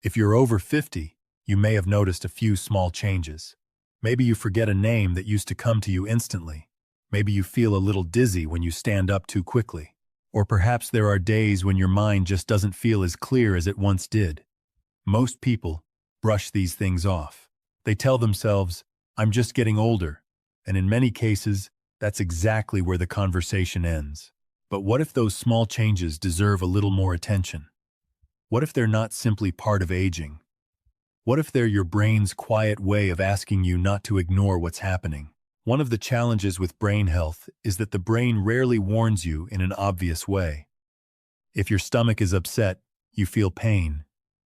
If you're over 50, you may have noticed a few small changes. Maybe you forget a name that used to come to you instantly. Maybe you feel a little dizzy when you stand up too quickly. Or perhaps there are days when your mind just doesn't feel as clear as it once did. Most people brush these things off. They tell themselves, "I'm just getting older," and in many cases, that's exactly where the conversation ends. But what if those small changes deserve a little more attention? What if they're not simply part of aging? What if they're your brain's quiet way of asking you not to ignore what's happening? One of the challenges with brain health is that the brain rarely warns you in an obvious way. If your stomach is upset, you feel pain.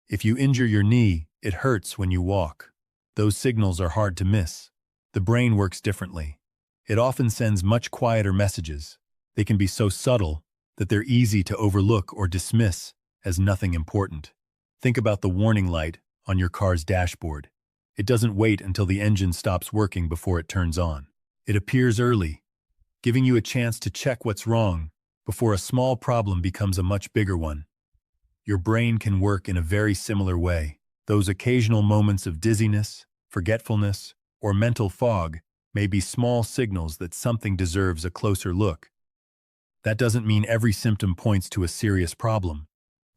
If you injure your knee, it hurts when you walk. Those signals are hard to miss. The brain works differently. It often sends much quieter messages. They can be so subtle that they're easy to overlook or dismiss as nothing important. Think about the warning light on your car's dashboard. It doesn't wait until the engine stops working before it turns on. It appears early, giving you a chance to check what's wrong before a small problem becomes a much bigger one. Your brain can work in a very similar way. Those occasional moments of dizziness, forgetfulness, or mental fog may be small signals that something deserves a closer look. That doesn't mean every symptom points to a serious problem,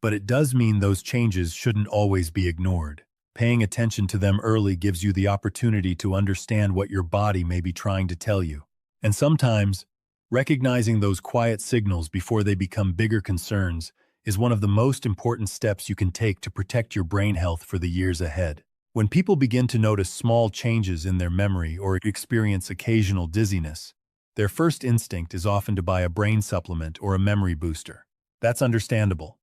but it does mean those changes shouldn't always be ignored. Paying attention to them early gives you the opportunity to understand what your body may be trying to tell you. And sometimes, recognizing those quiet signals before they become bigger concerns is one of the most important steps you can take to protect your brain health for the years ahead. When people begin to notice small changes in their memory or experience occasional dizziness, their first instinct is often to buy a brain supplement or a memory booster. That's understandable.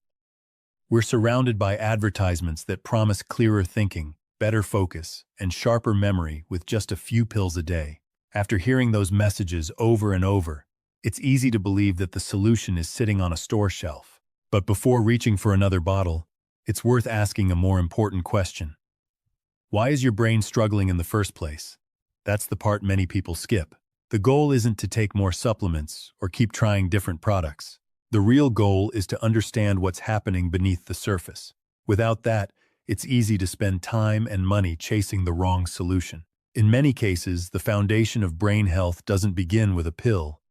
We're surrounded by advertisements that promise clearer thinking, better focus, and sharper memory with just a few pills a day. After hearing those messages over and over, it's easy to believe that the solution is sitting on a store shelf. But before reaching for another bottle, it's worth asking a more important question. Why is your brain struggling in the first place? That's the part many people skip. The goal isn't to take more supplements or keep trying different products. The real goal is to understand what's happening beneath the surface. Without that, it's easy to spend time and money chasing the wrong solution. In many cases, the foundation of brain health doesn't begin with a pill.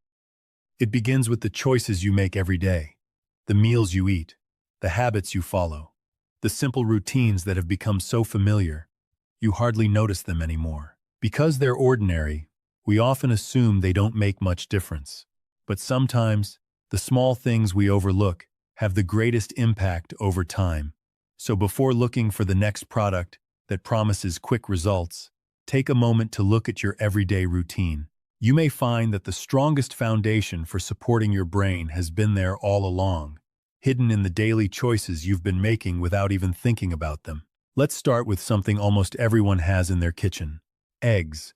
It begins with the choices you make every day, the meals you eat, the habits you follow, the simple routines that have become so familiar, you hardly notice them anymore. Because they're ordinary, we often assume they don't make much difference. But sometimes, the small things we overlook have the greatest impact over time. So before looking for the next product that promises quick results, take a moment to look at your everyday routine. You may find that the strongest foundation for supporting your brain has been there all along, hidden in the daily choices you've been making without even thinking about them. Let's start with something almost everyone has in their kitchen: eggs.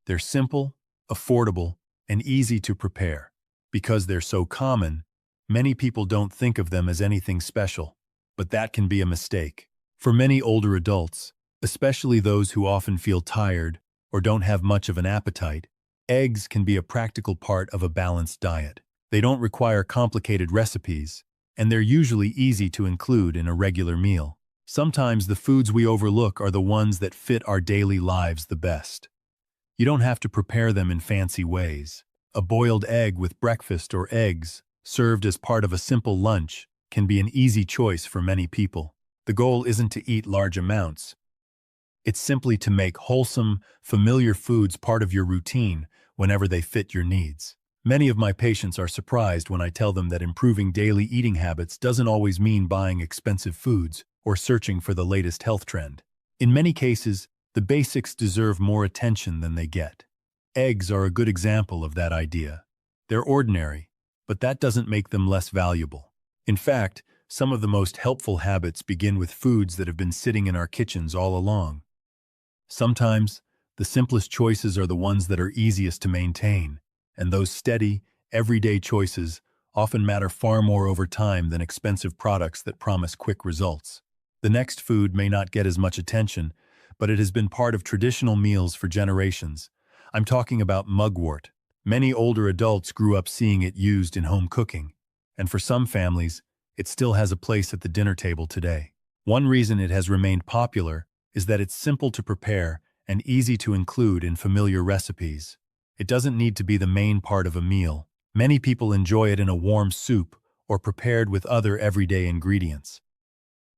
They're simple, affordable, and easy to prepare. Because they're so common, many people don't think of them as anything special, but that can be a mistake. For many older adults, especially those who often feel tired or don't have much of an appetite, eggs can be a practical part of a balanced diet. They don't require complicated recipes, and they're usually easy to include in a regular meal. Sometimes the foods we overlook are the ones that fit our daily lives the best. You don't have to prepare them in fancy ways. A boiled egg with breakfast or eggs, served as part of a simple lunch, can be an easy choice for many people. The goal isn't to eat large amounts. It's simply to make wholesome, familiar foods part of your routine whenever they fit your needs. Many of my patients are surprised when I tell them that improving daily eating habits doesn't always mean buying expensive foods or searching for the latest health trend. In many cases, the basics deserve more attention than they get. Eggs are a good example of that idea. They're ordinary, but that doesn't make them less valuable. In fact, some of the most helpful habits begin with foods that have been sitting in our kitchens all along. Sometimes, the simplest choices are the ones that are easiest to maintain, and those steady, everyday choices often matter far more over time than expensive products that promise quick results. The next food may not get as much attention, but it has been part of traditional meals for generations. I'm talking about mugwort. Many older adults grew up seeing it used in home cooking, and for some families, it still has a place at the dinner table today. One reason it has remained popular is that it's simple to prepare and easy to include in familiar recipes. It doesn't need to be the main part of a meal. Many people enjoy it in a warm soup or prepared with other everyday ingredients.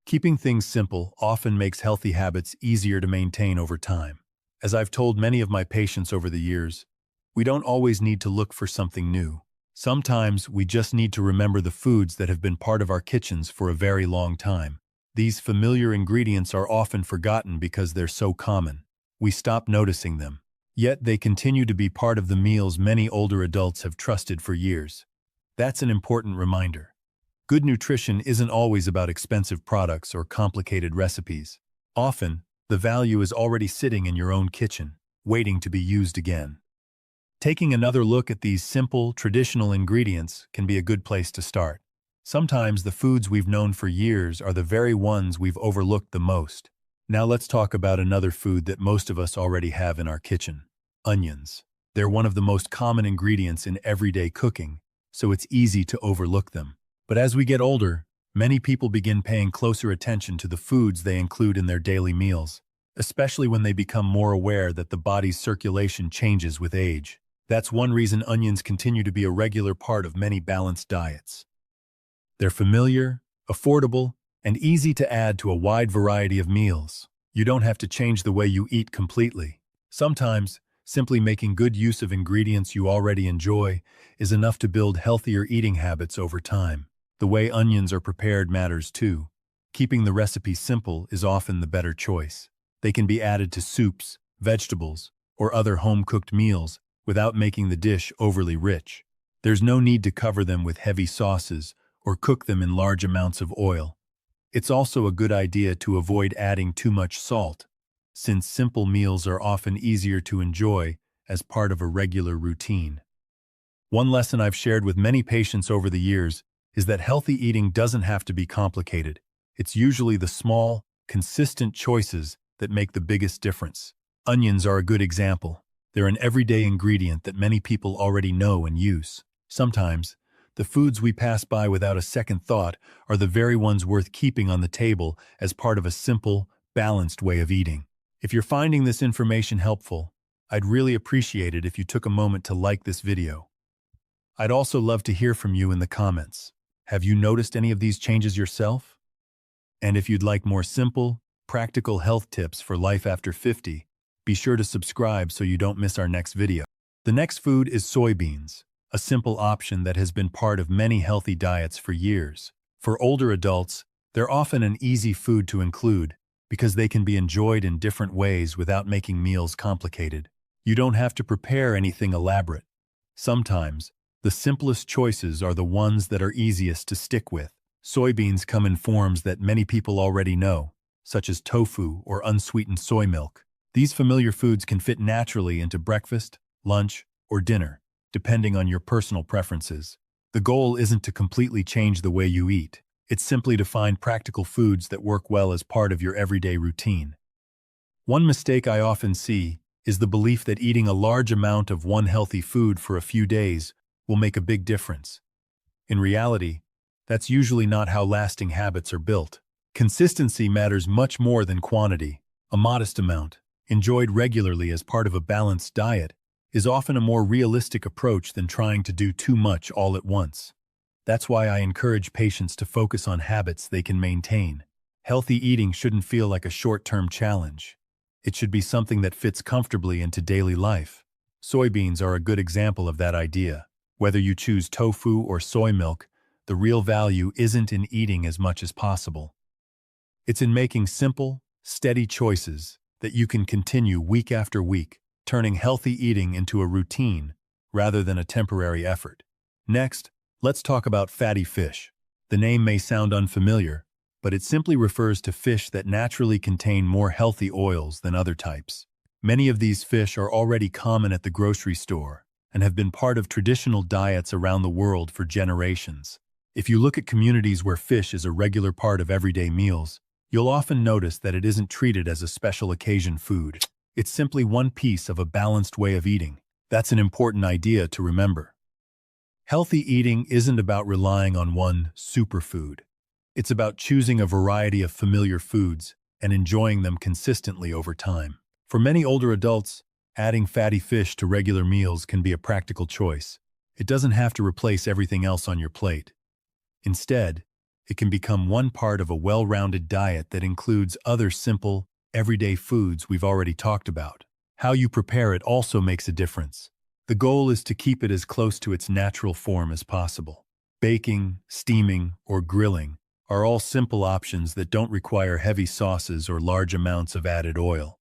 Keeping things simple often makes healthy habits easier to maintain over time. As I've told many of my patients over the years, we don't always need to look for something new. Sometimes we just need to remember the foods that have been part of our kitchens for a very long time. These familiar ingredients are often forgotten because they're so common. We stop noticing them. Yet they continue to be part of the meals many older adults have trusted for years. That's an important reminder. Good nutrition isn't always about expensive products or complicated recipes. Often, the value is already sitting in your own kitchen, waiting to be used again. Taking another look at these simple, traditional ingredients can be a good place to start. Sometimes the foods we've known for years are the very ones we've overlooked the most. Now let's talk about another food that most of us already have in our kitchen: onions. They're one of the most common ingredients in everyday cooking, so it's easy to overlook them. But as we get older, many people begin paying closer attention to the foods they include in their daily meals, especially when they become more aware that the body's circulation changes with age. That's one reason onions continue to be a regular part of many balanced diets. They're familiar, affordable, and easy to add to a wide variety of meals. You don't have to change the way you eat completely. Sometimes, simply making good use of ingredients you already enjoy is enough to build healthier eating habits over time. The way onions are prepared matters too. Keeping the recipe simple is often the better choice. They can be added to soups, vegetables, or other home-cooked meals without making the dish overly rich. There's no need to cover them with heavy sauces or cook them in large amounts of oil. It's also a good idea to avoid adding too much salt, since simple meals are often easier to enjoy as part of a regular routine. One lesson I've shared with many patients over the years is that healthy eating doesn't have to be complicated. It's usually the small, consistent choices that make the biggest difference. Onions are a good example. They're an everyday ingredient that many people already know and use. Sometimes, the foods we pass by without a second thought are the very ones worth keeping on the table as part of a simple, balanced way of eating. If you're finding this information helpful, I'd really appreciate it if you took a moment to like this video. I'd also love to hear from you in the comments. Have you noticed any of these changes yourself? And if you'd like more simple, practical health tips for life after 50, be sure to subscribe so you don't miss our next video. The next food is soybeans, a simple option that has been part of many healthy diets for years. For older adults, they're often an easy food to include because they can be enjoyed in different ways without making meals complicated. You don't have to prepare anything elaborate. Sometimes, the simplest choices are the ones that are easiest to stick with. Soybeans come in forms that many people already know, such as tofu or unsweetened soy milk. These familiar foods can fit naturally into breakfast, lunch, or dinner, depending on your personal preferences. The goal isn't to completely change the way you eat. It's simply to find practical foods that work well as part of your everyday routine. One mistake I often see is the belief that eating a large amount of one healthy food for a few days will make a big difference. In reality, that's usually not how lasting habits are built. Consistency matters much more than quantity. A modest amount, enjoyed regularly as part of a balanced diet, is often a more realistic approach than trying to do too much all at once. That's why I encourage patients to focus on habits they can maintain. Healthy eating shouldn't feel like a short-term challenge. It should be something that fits comfortably into daily life. Soybeans are a good example of that idea. Whether you choose tofu or soy milk, the real value isn't in eating as much as possible. It's in making simple, steady choices that you can continue week after week, turning healthy eating into a routine rather than a temporary effort. Next, let's talk about fatty fish. The name may sound unfamiliar, but it simply refers to fish that naturally contain more healthy oils than other types. Many of these fish are already common at the grocery store and have been part of traditional diets around the world for generations. If you look at communities where fish is a regular part of everyday meals, you'll often notice that it isn't treated as a special occasion food. It's simply one piece of a balanced way of eating. That's an important idea to remember. Healthy eating isn't about relying on one superfood. It's about choosing a variety of familiar foods and enjoying them consistently over time. For many older adults, adding fatty fish to regular meals can be a practical choice. It doesn't have to replace everything else on your plate. Instead, it can become one part of a well-rounded diet that includes other simple, everyday foods we've already talked about. How you prepare it also makes a difference. The goal is to keep it as close to its natural form as possible. Baking, steaming, or grilling are all simple options that don't require heavy sauces or large amounts of added oil.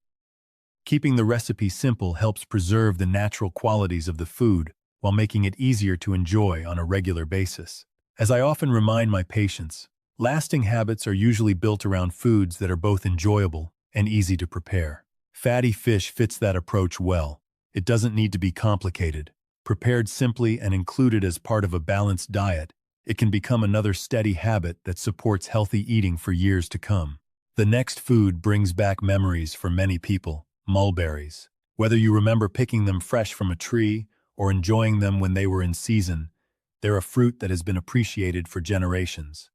Keeping the recipe simple helps preserve the natural qualities of the food while making it easier to enjoy on a regular basis. As I often remind my patients, lasting habits are usually built around foods that are both enjoyable and easy to prepare. Fatty fish fits that approach well. It doesn't need to be complicated. Prepared simply and included as part of a balanced diet, it can become another steady habit that supports healthy eating for years to come. The next food brings back memories for many people: mulberries. Whether you remember picking them fresh from a tree or enjoying them when they were in season, they're a fruit that has been appreciated for generations.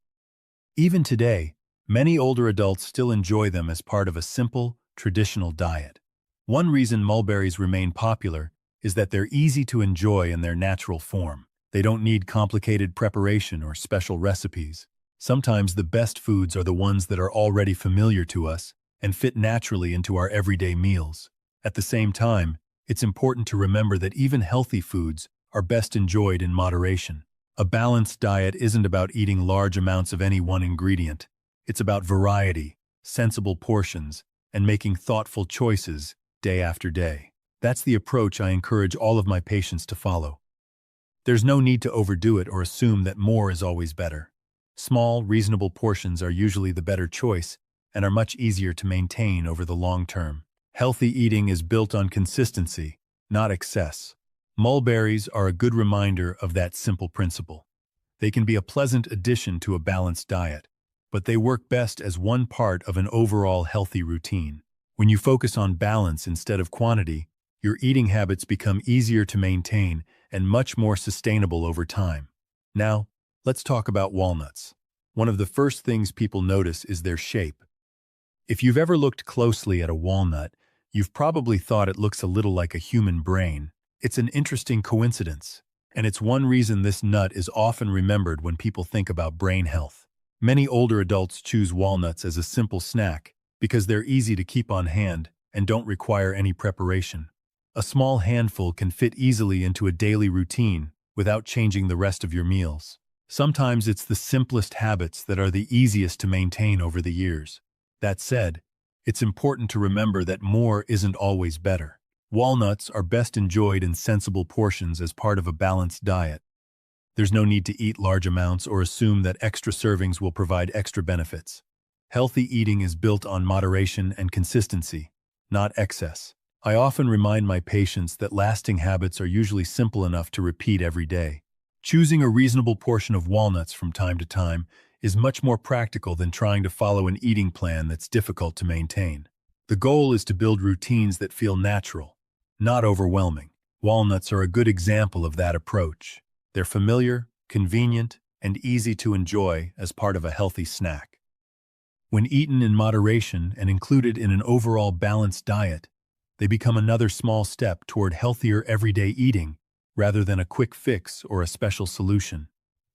Even today, many older adults still enjoy them as part of a simple, traditional diet. One reason mulberries remain popular is that they're easy to enjoy in their natural form. They don't need complicated preparation or special recipes. Sometimes the best foods are the ones that are already familiar to us and fit naturally into our everyday meals. At the same time, it's important to remember that even healthy foods are best enjoyed in moderation. A balanced diet isn't about eating large amounts of any one ingredient. It's about variety, sensible portions, and making thoughtful choices day after day. That's the approach I encourage all of my patients to follow. There's no need to overdo it or assume that more is always better. Small, reasonable portions are usually the better choice and are much easier to maintain over the long term. Healthy eating is built on consistency, not excess. Mulberries are a good reminder of that simple principle. They can be a pleasant addition to a balanced diet, but they work best as one part of an overall healthy routine. When you focus on balance instead of quantity, your eating habits become easier to maintain and much more sustainable over time. Now, let's talk about walnuts. One of the first things people notice is their shape. If you've ever looked closely at a walnut, you've probably thought it looks a little like a human brain. It's an interesting coincidence, and it's one reason this nut is often remembered when people think about brain health. Many older adults choose walnuts as a simple snack because they're easy to keep on hand and don't require any preparation. A small handful can fit easily into a daily routine without changing the rest of your meals. Sometimes it's the simplest habits that are the easiest to maintain over the years. That said, it's important to remember that more isn't always better. Walnuts are best enjoyed in sensible portions as part of a balanced diet. There's no need to eat large amounts or assume that extra servings will provide extra benefits. Healthy eating is built on moderation and consistency, not excess. I often remind my patients that lasting habits are usually simple enough to repeat every day. Choosing a reasonable portion of walnuts from time to time is much more practical than trying to follow an eating plan that's difficult to maintain. The goal is to build routines that feel natural, not overwhelming. Walnuts are a good example of that approach. They're familiar, convenient, and easy to enjoy as part of a healthy snack. When eaten in moderation and included in an overall balanced diet, they become another small step toward healthier everyday eating rather than a quick fix or a special solution.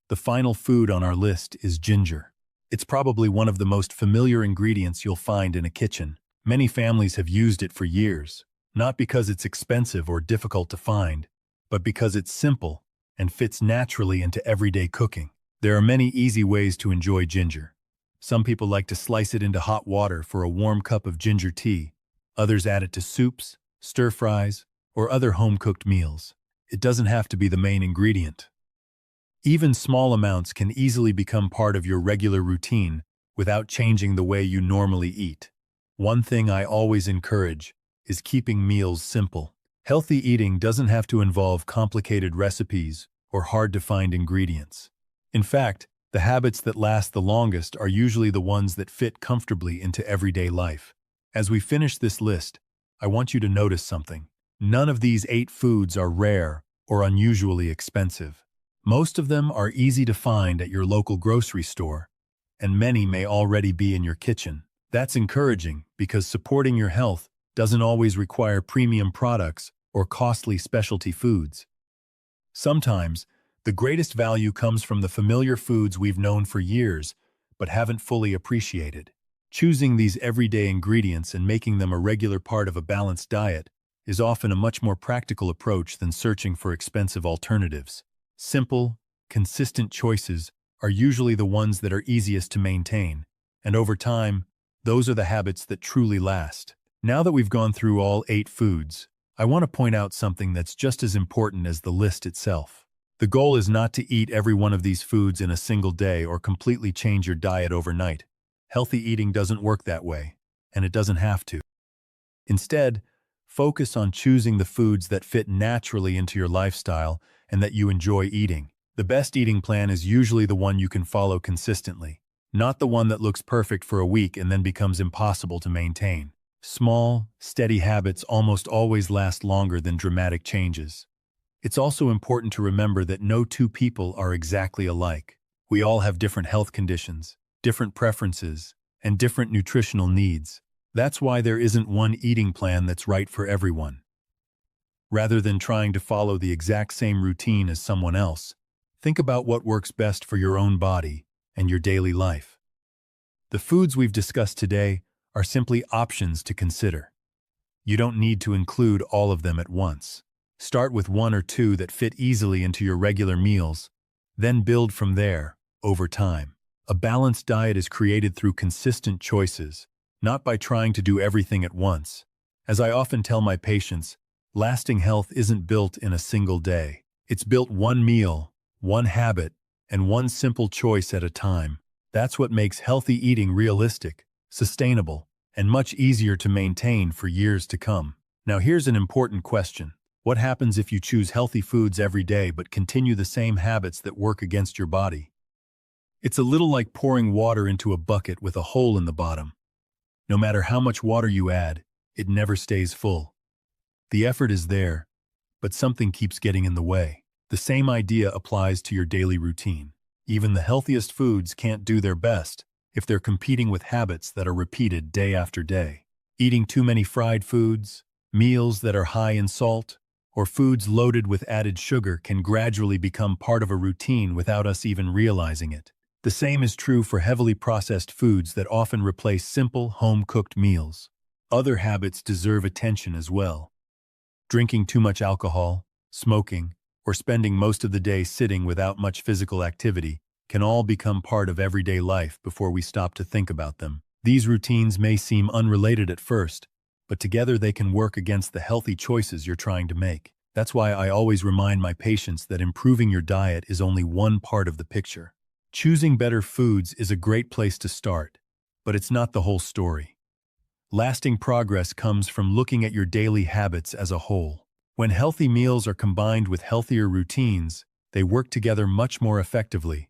The final food on our list is ginger. It's probably one of the most familiar ingredients you'll find in a kitchen. Many families have used it for years, not because it's expensive or difficult to find, but because it's simple and fits naturally into everyday cooking. There are many easy ways to enjoy ginger. Some people like to slice it into hot water for a warm cup of ginger tea. Others add it to soups, stir-fries, or other home-cooked meals. It doesn't have to be the main ingredient. Even small amounts can easily become part of your regular routine without changing the way you normally eat. One thing I always encourage is keeping meals simple. Healthy eating doesn't have to involve complicated recipes or hard-to-find ingredients. In fact, the habits that last the longest are usually the ones that fit comfortably into everyday life. As we finish this list, I want you to notice something. None of these 8 foods are rare or unusually expensive. Most of them are easy to find at your local grocery store, and many may already be in your kitchen. That's encouraging because supporting your health doesn't always require premium products or costly specialty foods. Sometimes, the greatest value comes from the familiar foods we've known for years but haven't fully appreciated. Choosing these everyday ingredients and making them a regular part of a balanced diet is often a much more practical approach than searching for expensive alternatives. Simple, consistent choices are usually the ones that are easiest to maintain, and over time, those are the habits that truly last. Now that we've gone through all 8 foods, I want to point out something that's just as important as the list itself. The goal is not to eat every one of these foods in a single day or completely change your diet overnight. Healthy eating doesn't work that way, and it doesn't have to. Instead, focus on choosing the foods that fit naturally into your lifestyle and that you enjoy eating. The best eating plan is usually the one you can follow consistently, not the one that looks perfect for a week and then becomes impossible to maintain. Small, steady habits almost always last longer than dramatic changes. It's also important to remember that no two people are exactly alike. We all have different health conditions, different preferences, and different nutritional needs. That's why there isn't one eating plan that's right for everyone. Rather than trying to follow the exact same routine as someone else, think about what works best for your own body and your daily life. The foods we've discussed today are simply options to consider. You don't need to include all of them at once. Start with 1 or 2 that fit easily into your regular meals, then build from there, over time. A balanced diet is created through consistent choices, not by trying to do everything at once. As I often tell my patients, lasting health isn't built in a single day. It's built one meal, one habit, and one simple choice at a time. That's what makes healthy eating realistic, sustainable, and much easier to maintain for years to come. Now here's an important question. What happens if you choose healthy foods every day but continue the same habits that work against your body? It's a little like pouring water into a bucket with a hole in the bottom. No matter how much water you add, it never stays full. The effort is there, but something keeps getting in the way. The same idea applies to your daily routine. Even the healthiest foods can't do their best if they're competing with habits that are repeated day after day. Eating too many fried foods, meals that are high in salt, or foods loaded with added sugar can gradually become part of a routine without us even realizing it. The same is true for heavily processed foods that often replace simple, home-cooked meals. Other habits deserve attention as well. Drinking too much alcohol, smoking, or spending most of the day sitting without much physical activity can all become part of everyday life before we stop to think about them. These routines may seem unrelated at first, but together they can work against the healthy choices you're trying to make. That's why I always remind my patients that improving your diet is only one part of the picture. Choosing better foods is a great place to start, but it's not the whole story. Lasting progress comes from looking at your daily habits as a whole. When healthy meals are combined with healthier routines, they work together much more effectively.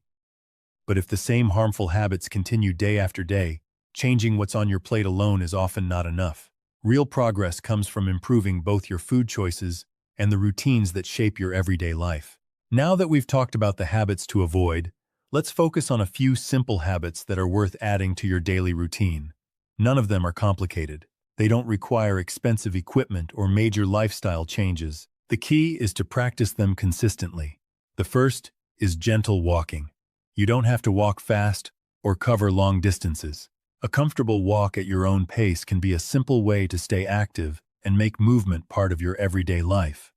But if the same harmful habits continue day after day, changing what's on your plate alone is often not enough. Real progress comes from improving both your food choices and the routines that shape your everyday life. Now that we've talked about the habits to avoid, let's focus on a few simple habits that are worth adding to your daily routine. None of them are complicated. They don't require expensive equipment or major lifestyle changes. The key is to practice them consistently. The first is gentle walking. You don't have to walk fast or cover long distances. A comfortable walk at your own pace can be a simple way to stay active and make movement part of your everyday life.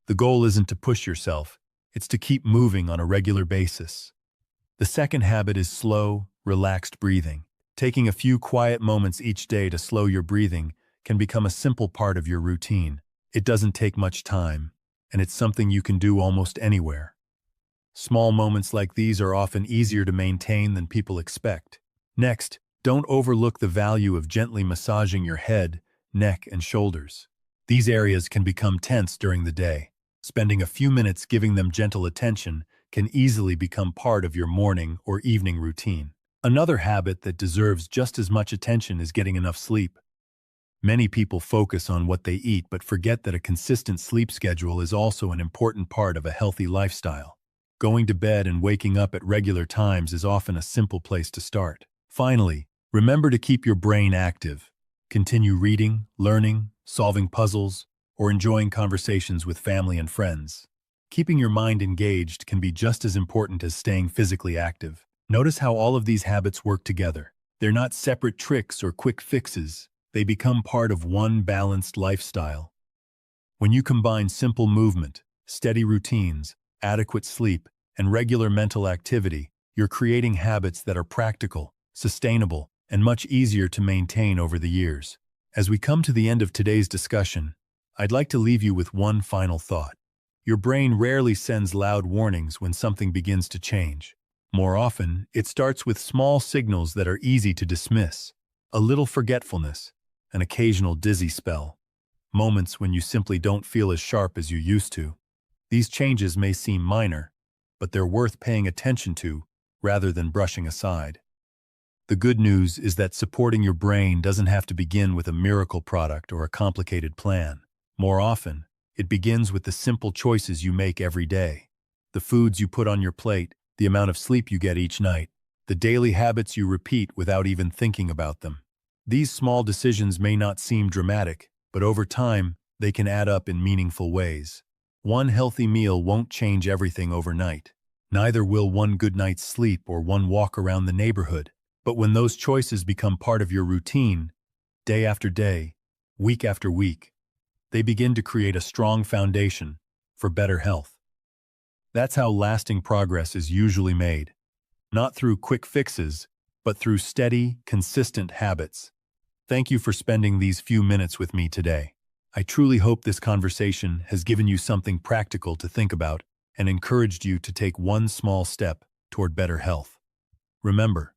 The goal isn't to push yourself, it's to keep moving on a regular basis. The second habit is slow, relaxed breathing. Taking a few quiet moments each day to slow your breathing can become a simple part of your routine. It doesn't take much time, and it's something you can do almost anywhere. Small moments like these are often easier to maintain than people expect. Next, don't overlook the value of gently massaging your head, neck, and shoulders. These areas can become tense during the day. Spending a few minutes giving them gentle attention can easily become part of your morning or evening routine. Another habit that deserves just as much attention is getting enough sleep. Many people focus on what they eat but forget that a consistent sleep schedule is also an important part of a healthy lifestyle. Going to bed and waking up at regular times is often a simple place to start. Finally, remember to keep your brain active. Continue reading, learning, solving puzzles, or enjoying conversations with family and friends. Keeping your mind engaged can be just as important as staying physically active. Notice how all of these habits work together. They're not separate tricks or quick fixes. They become part of one balanced lifestyle. When you combine simple movement, steady routines, adequate sleep, and regular mental activity, you're creating habits that are practical, sustainable, and much easier to maintain over the years. As we come to the end of today's discussion, I'd like to leave you with one final thought. Your brain rarely sends loud warnings when something begins to change. More often, it starts with small signals that are easy to dismiss. A little forgetfulness, an occasional dizzy spell, moments when you simply don't feel as sharp as you used to. These changes may seem minor, but they're worth paying attention to rather than brushing aside. The good news is that supporting your brain doesn't have to begin with a miracle product or a complicated plan. More often, it begins with the simple choices you make every day. The foods you put on your plate, the amount of sleep you get each night, the daily habits you repeat without even thinking about them. These small decisions may not seem dramatic, but over time, they can add up in meaningful ways. One healthy meal won't change everything overnight. Neither will one good night's sleep or one walk around the neighborhood. But when those choices become part of your routine, day after day, week after week, they begin to create a strong foundation for better health. That's how lasting progress is usually made. Not through quick fixes, but through steady, consistent habits. Thank you for spending these few minutes with me today. I truly hope this conversation has given you something practical to think about and encouraged you to take one small step toward better health. Remember,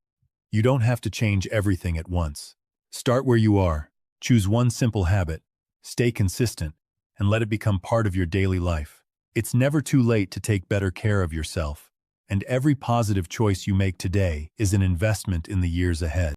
you don't have to change everything at once. Start where you are, choose one simple habit, stay consistent, and let it become part of your daily life. It's never too late to take better care of yourself, and every positive choice you make today is an investment in the years ahead.